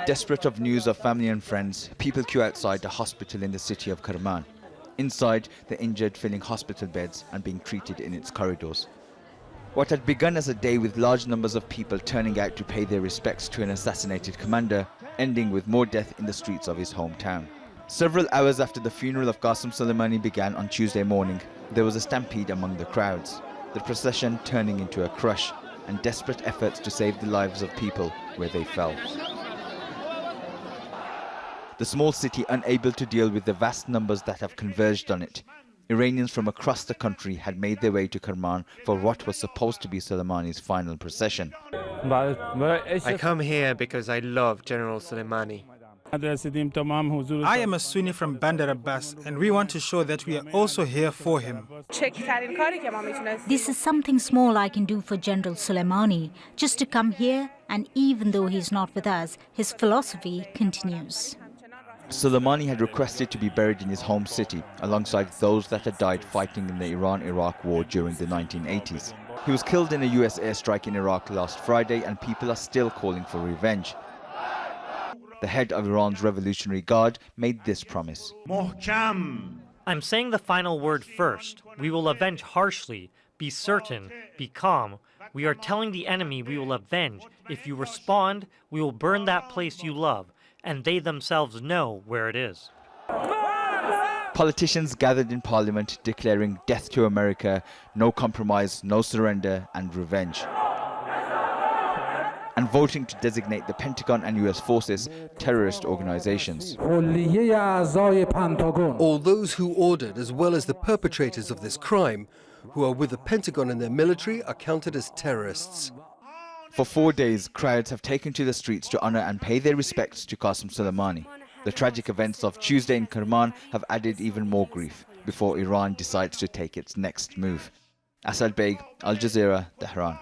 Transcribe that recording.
Desperate of news of family and friends, people queue outside the hospital in the city of Kerman. Inside, the injured filling hospital beds and being treated in its corridors. What had begun as a day with large numbers of people turning out to pay their respects to an assassinated commander, ending with more death in the streets of his hometown. Several hours after the funeral of Qassem Soleimani began on Tuesday morning, there was a stampede among the crowds, the procession turning into a crush, and desperate efforts to save the lives of people where they fell. The small city unable to deal with the vast numbers that have converged on it. Iranians from across the country had made their way to Kerman for what was supposed to be Soleimani's final procession. I come here because I love General Soleimani. I am a Sunni from Bandar Abbas, and we want to show that we are also here for him. This is something small I can do for General Soleimani, just to come here, and even though he's not with us, his philosophy continues. Soleimani had requested to be buried in his home city, alongside those that had died fighting in the Iran-Iraq war during the 1980s. He was killed in a US airstrike in Iraq last Friday, and people are still calling for revenge. The head of Iran's Revolutionary Guard made this promise. I'm saying the final word first. We will avenge harshly. Be certain. Be calm. We are telling the enemy we will avenge. If you respond, we will burn that place you love. And they themselves know where it is. Politicians gathered in parliament declaring death to America, no compromise, no surrender, and revenge. And voting to designate the Pentagon and US forces terrorist organizations. All those who ordered, as well as the perpetrators of this crime, who are with the Pentagon and their military, are counted as terrorists. For 4 days, crowds have taken to the streets to honor and pay their respects to Qassem Soleimani. The tragic events of Tuesday in Kerman have added even more grief before Iran decides to take its next move. Baig, Al Jazeera, Tehran.